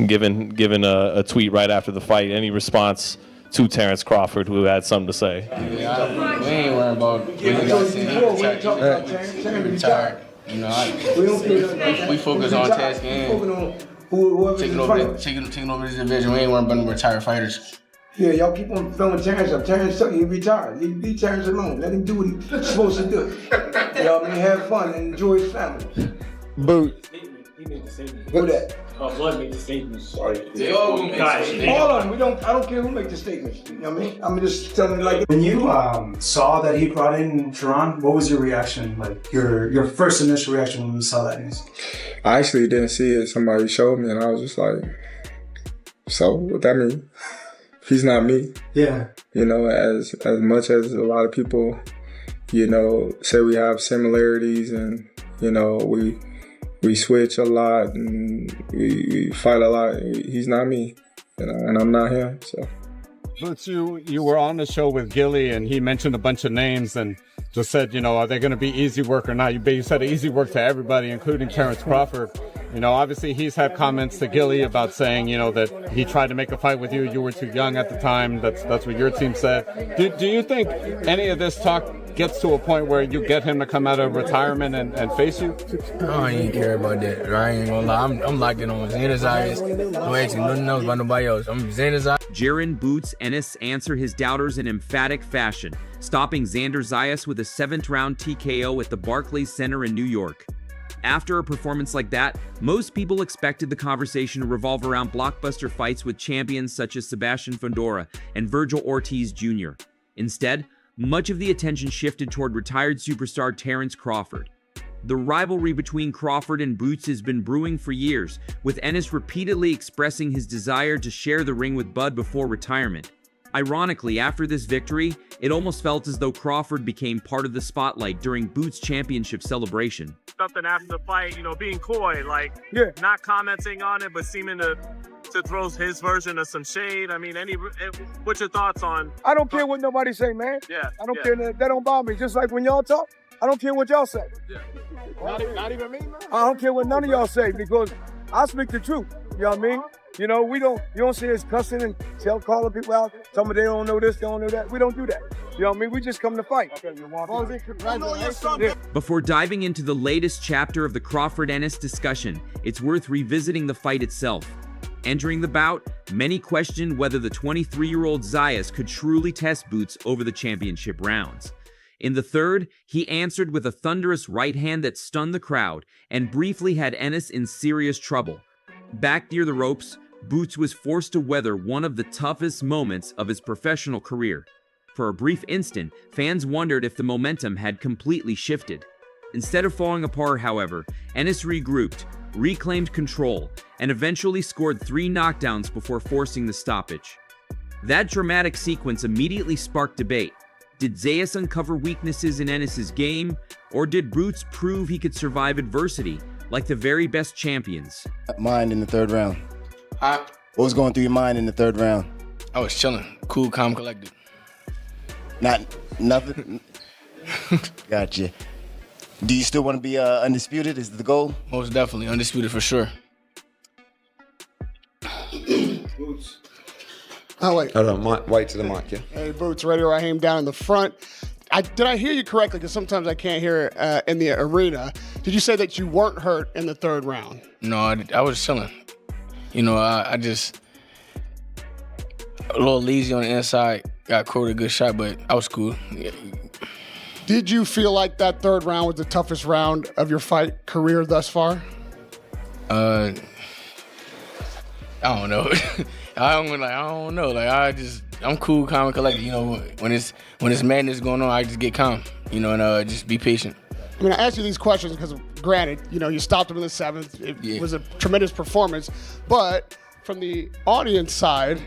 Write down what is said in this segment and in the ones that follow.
giving a tweet right after the fight. Any response to Terence Crawford, who had something to say? Yeah, we ain't worrying about what he got said. He retired. You know, we focus on tasking and taking over this division. We ain't worrying about no retired fighters. Yeah, y'all keep on throwing Terence up. Terence, he retired. Leave Terence alone. Let him do what he's supposed to do. You know what I mean? Have fun and enjoy his family. Boot. He made the statement. Who that? Blood made the statement. They all gonna make the statement. All of them. I don't care who make the statements. You know what I mean? I'm just telling you like. When you saw that he brought in Jaron, what was your reaction? Like your first initial reaction when you saw that news? I actually didn't see it. Somebody showed me, and I was just like, "So what that mean? He's not me." Yeah. You know, as much as a lot of people, you know, say we have similarities, and you know we switch a lot and we fight a lot. He's not me, you know, and I'm not him. So. But you were on the show with Gilly, and he mentioned a bunch of names and just said, you know, are they going to be easy work or not? You said easy work to everybody, including Terence Crawford. You know, obviously he's had comments to Gilly about saying, you know, that he tried to make a fight with you. You were too young at the time. That's what your team said. Do you think any of this talk gets to a point where you get him to come out of retirement and face you? I ain't care about that. I ain't gonna lie. I'm locked in on Xander Zayas. No asking nothing else about nobody else. I'm Xander Zayas. Jaron "Boots" Ennis answered his doubters in emphatic fashion, stopping Xander Zayas with a 7th-round TKO at the Barclays Center in New York. After a performance like that, most people expected the conversation to revolve around blockbuster fights with champions such as Sebastian Fundora and Virgil Ortiz Jr. Instead, much of the attention shifted toward retired superstar Terence Crawford. The rivalry between Crawford and Boots has been brewing for years, with Ennis repeatedly expressing his desire to share the ring with Bud before retirement. Ironically, after this victory, it almost felt as though Crawford became part of the spotlight during Boots' championship celebration. Something after the fight, you know, being coy, like not commenting on it, but seeming to throw his version of some shade. I mean, what's your thoughts on? I don't care what nobody say, man. Yeah. I don't care. That don't bother me. Just like when y'all talk, I don't care what y'all say. Yeah. Not even me, man. I don't care what none of y'all say because I speak the truth. You know what I mean? You know, you don't see us cussing and calling people out. Some of they don't know this, they don't know that. We don't do that. You know what I mean? We just come to fight. Before diving into the latest chapter of the Crawford-Ennis discussion, it's worth revisiting the fight itself. Entering the bout, many questioned whether the 23-year-old Zayas could truly test Boots over the championship rounds. In the third, he answered with a thunderous right hand that stunned the crowd and briefly had Ennis in serious trouble. Back near the ropes, Boots was forced to weather one of the toughest moments of his professional career. For a brief instant, fans wondered if the momentum had completely shifted. Instead of falling apart, however, Ennis regrouped, reclaimed control, and eventually scored 3 knockdowns before forcing the stoppage. That dramatic sequence immediately sparked debate. Did Zayas uncover weaknesses in Ennis's game, or did Boots prove he could survive adversity, like the very best champions? Mind in the third round. What was going through your mind in the third round? I was chilling, cool, calm, collected. Nothing? Gotcha. Do you still want to be undisputed? Is the goal? Most definitely, undisputed for sure. Boots. Oh, wait. Hold on, wait to the mic, yeah? Hey, Boots, Radio Raheem down in the front. Did I hear you correctly? Because sometimes I can't hear in the arena. Did you say that you weren't hurt in the third round? No, I was chilling. You know, I just a little lazy on the inside. Got quoted a good shot, but I was cool. Yeah. Did you feel like that third round was the toughest round of your fight career thus far? I don't know. I don't know. Like I'm cool, calm, and collected. You know, when it's madness going on, I just get calm. You know, and just be patient. I mean, I asked you these questions because, granted, you know, you stopped him in the 7th. It was a tremendous performance, but from the audience side,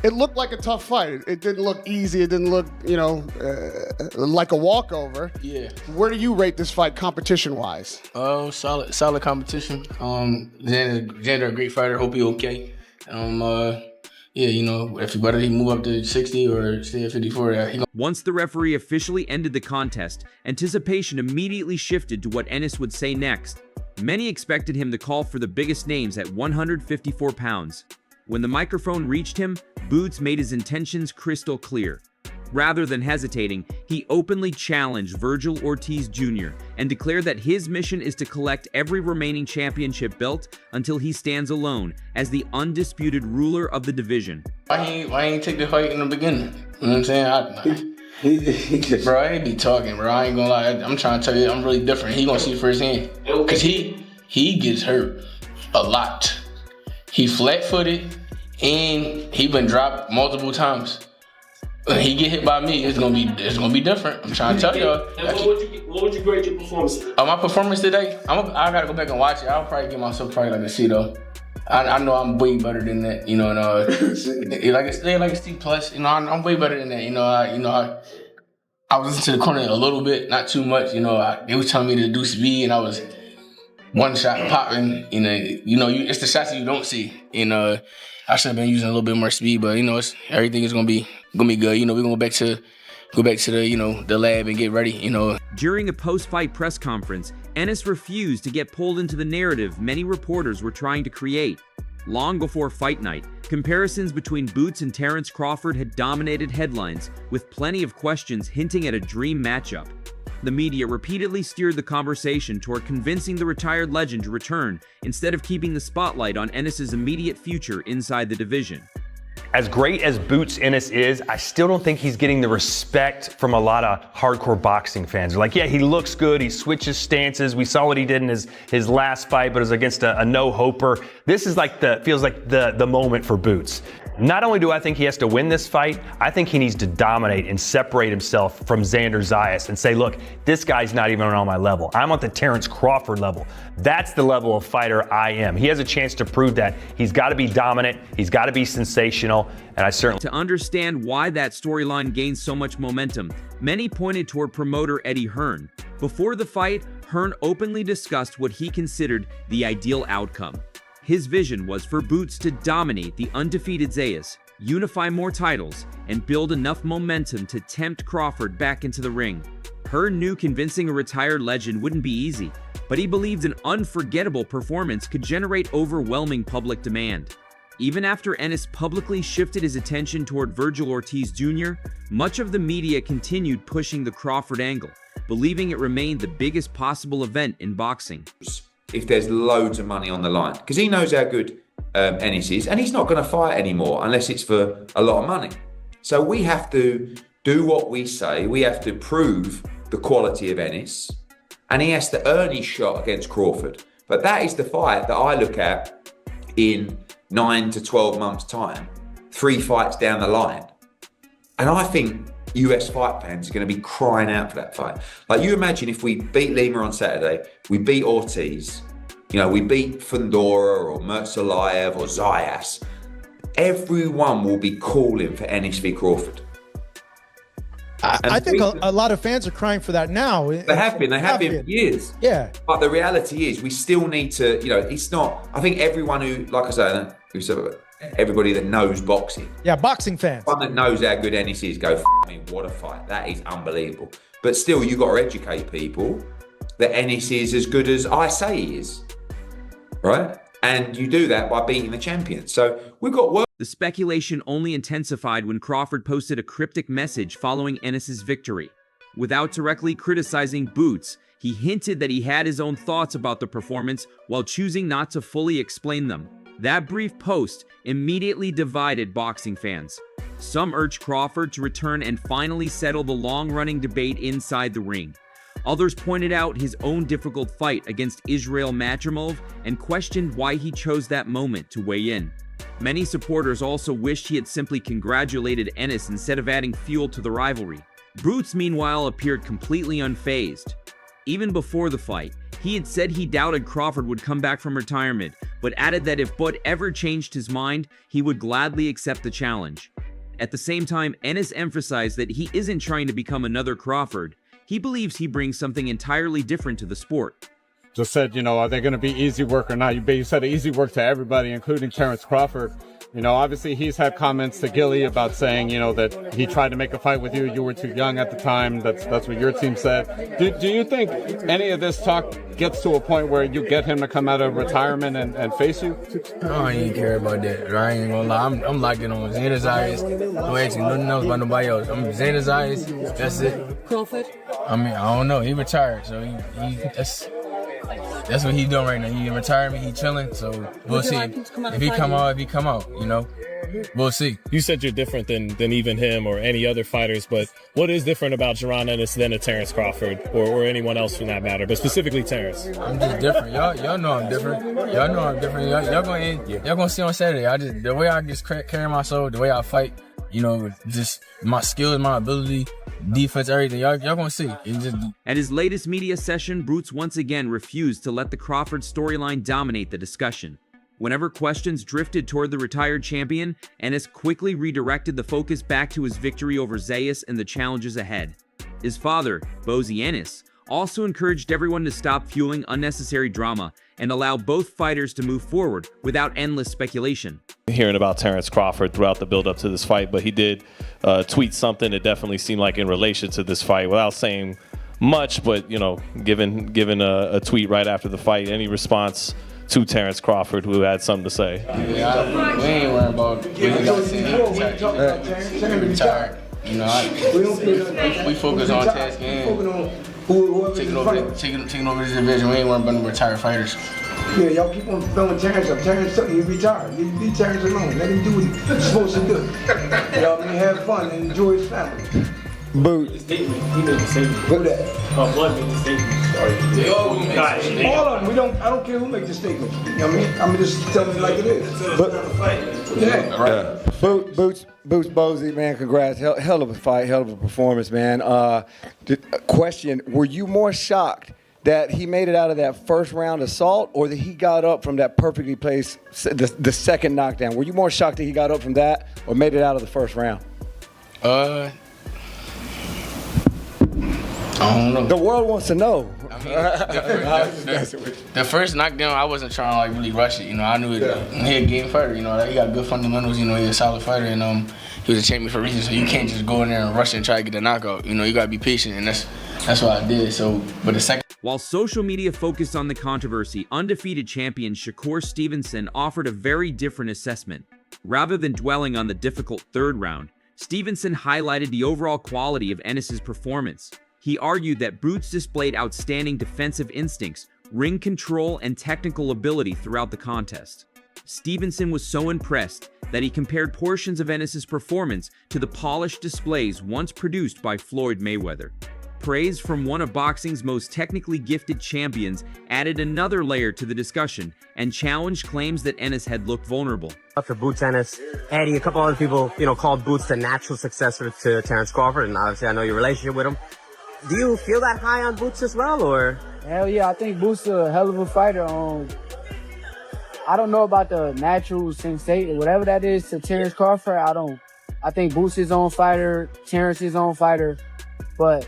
it looked like a tough fight. It didn't look easy. It didn't look, you know, like a walkover. Yeah. Where do you rate this fight competition-wise? Solid competition. Xander, a great fighter. Hope he okay. Yeah, you know, if whether he move up to 60 or stay at 54. Once the referee officially ended the contest, anticipation immediately shifted to what Ennis would say next. Many expected him to call for the biggest names at 154 pounds. When the microphone reached him, Boots made his intentions crystal clear. Rather than hesitating, he openly challenged Virgil Ortiz Jr. and declared that his mission is to collect every remaining championship belt until he stands alone as the undisputed ruler of the division. Why he ain't take the fight in the beginning? You know what I'm saying? Bro, I ain't be talking, bro. I ain't gonna lie. I'm trying to tell you, I'm really different. He gonna see firsthand. Cause he gets hurt a lot. He flat-footed and he been dropped multiple times. When he get hit by me, it's gonna be different. I'm trying to tell y'all. What would you grade your performance? My performance today, I gotta go back and watch it. I'll probably give myself like a C though. I know I'm way better than that, you know. And like a C plus, you know. I'm way better than that, you know. I was into the corner a little bit, not too much, you know. They was telling me to do speed, and I was one shot popping. It's the shots that you don't see. I should have been using a little bit more speed, but everything is gonna be good. We're gonna go back to the lab and get ready. During a post-fight press conference, Ennis refused to get pulled into the narrative many reporters were trying to create. Long before fight night, comparisons between Boots and Terence Crawford had dominated headlines, with plenty of questions hinting at a dream matchup. The media repeatedly steered the conversation toward convincing the retired legend to return instead of keeping the spotlight on Ennis's immediate future inside the division. As great as Boots Ennis is, I still don't think he's getting the respect from a lot of hardcore boxing fans. They're like, yeah, he looks good, he switches stances. We saw what he did in his last fight, but it was against a no-hoper. This is feels like the moment for Boots. Not only do I think he has to win this fight, I think he needs to dominate and separate himself from Xander Zayas and say, look, this guy's not even on my level. I'm at the Terence Crawford level. That's the level of fighter I am. He has a chance to prove that. He's got to be dominant. He's got to be sensational. And I certainly... To understand why that storyline gained so much momentum, many pointed toward promoter Eddie Hearn. Before the fight, Hearn openly discussed what he considered the ideal outcome. His vision was for Boots to dominate the undefeated Zayas, unify more titles, and build enough momentum to tempt Crawford back into the ring. Hearn knew convincing a retired legend wouldn't be easy, but he believed an unforgettable performance could generate overwhelming public demand. Even after Ennis publicly shifted his attention toward Virgil Ortiz Jr., much of the media continued pushing the Crawford angle, believing it remained the biggest possible event in boxing. If there's loads of money on the line, because he knows how good Ennis is, and he's not going to fight anymore unless it's for a lot of money. So we have to do what we say. We have to prove the quality of Ennis, and he has to earn his shot against Crawford. But that is the fight that I look at in 9 to 12 months' time, 3 fights down the line. And I think US fight fans are going to be crying out for that fight. Like, you imagine if we beat Lima on Saturday, we beat Ortiz, we beat Fundora or Mertzalayev or Zayas, everyone will be calling for Ennis v Crawford. I think a lot of fans are crying for that now. They have been for years. Yeah. But the reality is we still need to, it's not, I think everyone who, like I say, everybody that knows boxing. Yeah, boxing fans. One that knows how good Ennis is go, me, what a fight. That is unbelievable. But still, you got to educate people that Ennis is as good as I say he is. Right? And you do that by beating the champion. So we've got work. The speculation only intensified when Crawford posted a cryptic message following Ennis's victory. Without directly criticizing Boots, he hinted that he had his own thoughts about the performance while choosing not to fully explain them. That brief post immediately divided boxing fans. Some urged Crawford to return and finally settle the long-running debate inside the ring. Others pointed out his own difficult fight against Israel Matrimov and questioned why he chose that moment to weigh in. Many supporters also wished he had simply congratulated Ennis instead of adding fuel to the rivalry. Boots, meanwhile, appeared completely unfazed. Even before the fight, he had said he doubted Crawford would come back from retirement, but added that if Bud ever changed his mind, he would gladly accept the challenge. At the same time, Ennis emphasized that he isn't trying to become another Crawford. He believes he brings something entirely different to the sport. Just said, are they going to be easy work or not? You said easy work to everybody, including Terence Crawford. You know, obviously he's had comments to Gilly about saying, you know, that he tried to make a fight with you. You were too young at the time. That's what your team said. Do you think any of this talk gets to a point where you get him to come out of retirement and face you? I don't even care about that. I ain't gonna lie. I'm locked in on Xander Zayas. No asking nothing else about nobody else. I'm Xander Zayas. That's it. Crawford? I mean, I don't know. He retired, so he that's what he's doing right now. He in retirement, he chilling, so we'll see. If he come out, you know, we'll see. You said you're different than even him or any other fighters, but what is different about Jaron Ennis than a Terence Crawford or anyone else for that matter, but specifically Terence? I'm just different. Y'all know I'm different. Y'all gonna see on Saturday. The way I just carry myself, the way I fight, you know, just my skills, my ability, defense, everything. Y'all gonna see. At his latest media session, Brutes once again refused to let the Crawford storyline dominate the discussion. Whenever questions drifted toward the retired champion, Ennis quickly redirected the focus back to his victory over Zayas and the challenges ahead. His father, Bozy Ennis, also encouraged everyone to stop fueling unnecessary drama and allow both fighters to move forward without endless speculation. Hearing about Terence Crawford throughout the build-up to this fight, but he did tweet something that definitely seemed like in relation to this fight without saying much, but, you know, given a tweet right after the fight. Any response to Terence Crawford, who had something to say? Yeah, we ain't worried about what he got to say. He retired. You know, we focus on task and taking over this division. We ain't worried about no retired fighters. Yeah, y'all keep on throwing Terence up. Terence, he's retired. Leave Terence alone. Let him do what he's supposed to do. You know what I mean? Have fun and enjoy his family. Boot. He made a statement. Who that? Blood made a statement. All of them. I don't care who makes the statement. You know what I mean? I'm just telling you like it is. Yeah. Right. Boots Bozy, man, congrats. Hell of a fight, hell of a performance, man. Question, were you more shocked that he made it out of that first round assault or that he got up from that perfectly placed, the second knockdown? Were you more shocked that he got up from that or made it out of the first round? I don't know. The world wants to know. I mean, the first knockdown, I wasn't trying to like really rush it. You know, I knew he a game fighter. You know, like, he got good fundamentals. You know, he's a solid fighter, and he was a champion for a reason. So you can't just go in there and rush it and try to get the knockout. You know, you gotta be patient, and that's what I did. So, but the second. While social media focused on the controversy, undefeated champion Shakur Stevenson offered a very different assessment. Rather than dwelling on the difficult third round, Stevenson highlighted the overall quality of Ennis's performance. He argued that Boots displayed outstanding defensive instincts, ring control, and technical ability throughout the contest. Stevenson was so impressed that he compared portions of Ennis's performance to the polished displays once produced by Floyd Mayweather. Praise from one of boxing's most technically gifted champions added another layer to the discussion and challenged claims that Ennis had looked vulnerable. For Boots Ennis, Eddie, a couple other people, called Boots the natural successor to Terence Crawford, and obviously I know your relationship with him. Do you feel that high on Boots as well, or? Hell yeah, I think Boots a hell of a fighter. I don't know about the natural sensation, whatever that is to Terence Crawford. I think Boots is his own fighter, Terence is his own fighter, but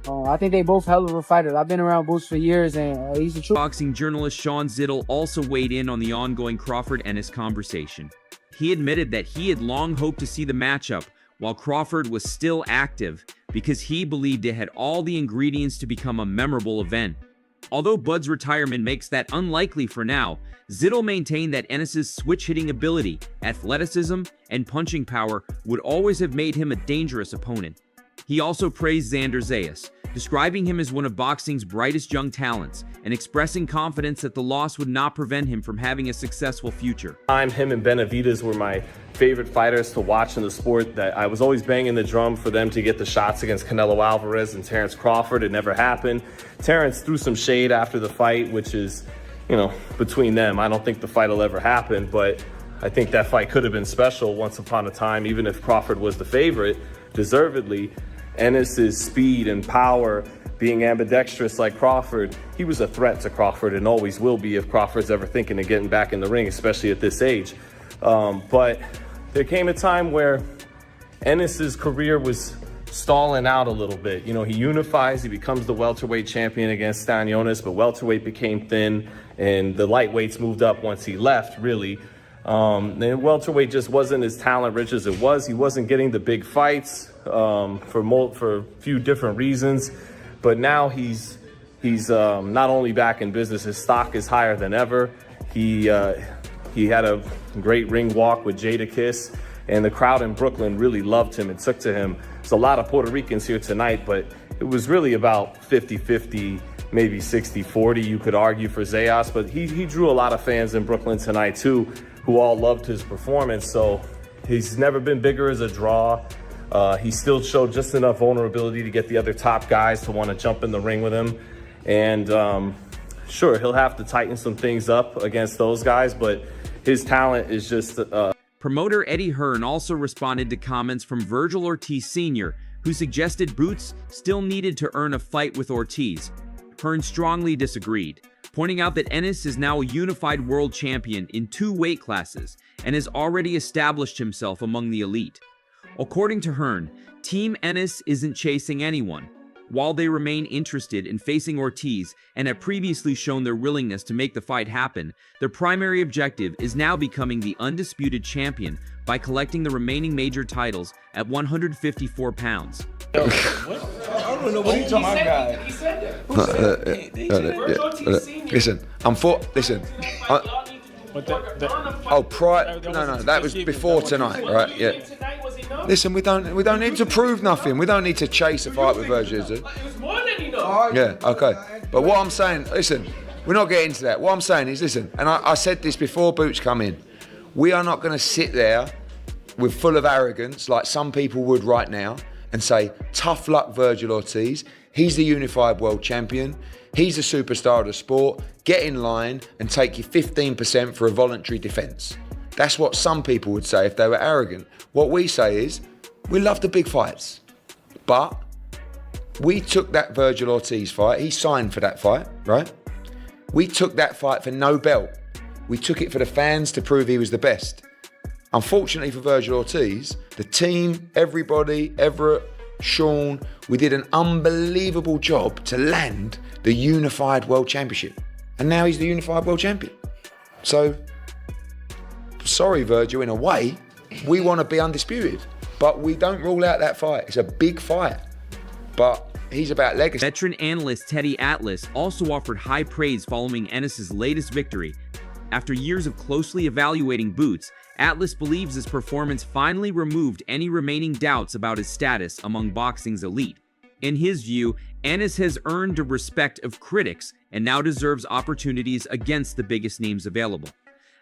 I think they both hell of a fighters. I've been around Boots for years, and he's a true. Boxing journalist Sean Zittel also weighed in on the ongoing Crawford-Ennis conversation. He admitted that he had long hoped to see the matchup while Crawford was still active because he believed it had all the ingredients to become a memorable event. Although Bud's retirement makes that unlikely for now, Zittel maintained that Ennis's switch-hitting ability, athleticism, and punching power would always have made him a dangerous opponent. He also praised Xander Zayas, describing him as one of boxing's brightest young talents and expressing confidence that the loss would not prevent him from having a successful future. Him and Benavidez were my favorite fighters to watch in the sport. That I was always banging the drum for them to get the shots against Canelo Alvarez and Terence Crawford. It never happened. Terence threw some shade after the fight, which is, between them. I don't think the fight will ever happen, but I think that fight could have been special once upon a time, even if Crawford was the favorite, deservedly. Ennis's speed and power, being ambidextrous like Crawford, he was a threat to Crawford and always will be if Crawford's ever thinking of getting back in the ring, especially at this age. But there came a time where Ennis's career was stalling out a little bit. He unifies, he becomes the welterweight champion against Stanionis, but welterweight became thin and the lightweights moved up once he left, really. And welterweight just wasn't as talent rich as it was. He wasn't getting the big fights for a few different reasons. But now he's not only back in business, his stock is higher than ever. He had a great ring walk with Jadakiss, and the crowd in Brooklyn really loved him and took to him. There's a lot of Puerto Ricans here tonight, but it was really about 50-50, maybe 60-40, you could argue, for Zayas. But he drew a lot of fans in Brooklyn tonight, too, who all loved his performance. So he's never been bigger as a draw. He still showed just enough vulnerability to get the other top guys to want to jump in the ring with him. And sure, he'll have to tighten some things up against those guys, but his talent is just... Promoter Eddie Hearn also responded to comments from Virgil Ortiz Sr., who suggested Boots still needed to earn a fight with Ortiz. Hearn strongly disagreed, pointing out that Ennis is now a unified world champion in 2 weight classes and has already established himself among the elite. According to Hearn, Team Ennis isn't chasing anyone. While they remain interested in facing Ortiz and have previously shown their willingness to make the fight happen, their primary objective is now becoming the undisputed champion by collecting the remaining major titles at 154 pounds. I don't know what you talking about. He said that. Listen, that was before tonight, right? Yeah. Listen, we don't need to prove nothing. We don't need to chase a fight with Virgil. It was more than enough. Yeah, okay. But what I'm saying, listen, we're not getting into that. What I'm saying is, listen, and I said this before Boots come in, we are not going to sit there with full of arrogance like some people would right now and say, tough luck Virgil Ortiz, he's the unified world champion, he's a superstar of the sport, get in line and take your 15% for a voluntary defence. That's what some people would say if they were arrogant. What we say is, we love the big fights, but we took that Virgil Ortiz fight, he signed for that fight, right? We took that fight for no belt. We took it for the fans to prove he was the best. Unfortunately for Virgil Ortiz, the team, everybody, Everett, Sean, we did an unbelievable job to land the unified world championship. And now he's the unified world champion. So, sorry Virgil, in a way, we want to be undisputed, but we don't rule out that fight. It's a big fight, but he's about legacy. Veteran analyst Teddy Atlas also offered high praise following Ennis's latest victory. After years of closely evaluating Boots, Atlas believes his performance finally removed any remaining doubts about his status among boxing's elite. In his view, Ennis has earned the respect of critics and now deserves opportunities against the biggest names available.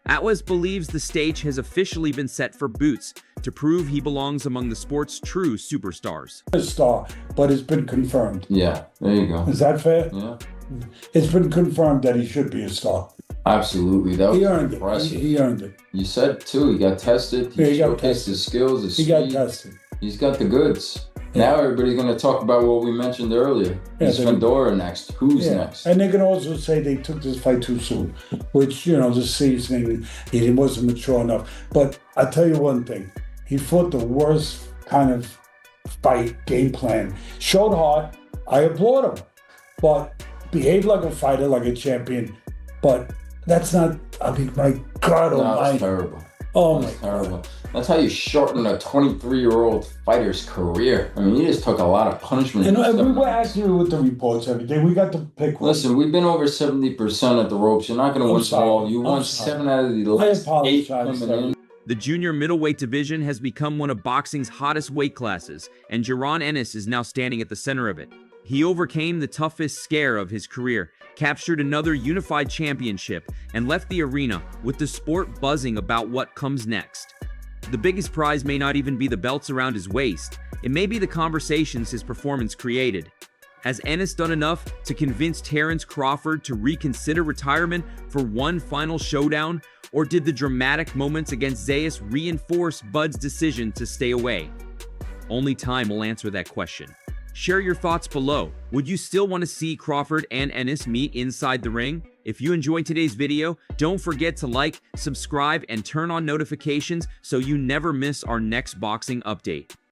Atlas believes the stage has officially been set for Boots to prove he belongs among the sport's true superstars. A star, but it's been confirmed. Yeah, there you go. Is that fair? Yeah. It's been confirmed that he should be a star. Absolutely. That was he earned impressive. it. He earned it. You said, too, he got tested. He showcased his skills, his speed. He got tested. He's got the goods. Now everybody's going to talk about what we mentioned earlier. Is Fedora next? Who's next? And they can also say they took this fight too soon, which, the seasoning, he wasn't mature enough. But I'll tell you one thing. He fought the worst kind of fight, game plan. Showed heart. I applaud him. But behaved like a fighter, like a champion. But that's not, my God almighty. That's terrible. Oh, that's terrible. That's how you shorten a 23-year-old fighter's career. I mean, you just took a lot of punishment. And we were asking with the reports every day. We got to pick one. Listen, we've been over 70% at the ropes. You're not going to win all. You won 7 out of the last 8 coming in. The junior middleweight division has become one of boxing's hottest weight classes, and Jaron Ennis is now standing at the center of it. He overcame the toughest scare of his career, captured another unified championship, and left the arena with the sport buzzing about what comes next. The biggest prize may not even be the belts around his waist. It may be the conversations his performance created. Has Ennis done enough to convince Terence Crawford to reconsider retirement for one final showdown? Or did the dramatic moments against Zayas reinforce Bud's decision to stay away? Only time will answer that question. Share your thoughts below. Would you still want to see Crawford and Ennis meet inside the ring? If you enjoyed today's video, don't forget to like, subscribe, and turn on notifications so you never miss our next boxing update.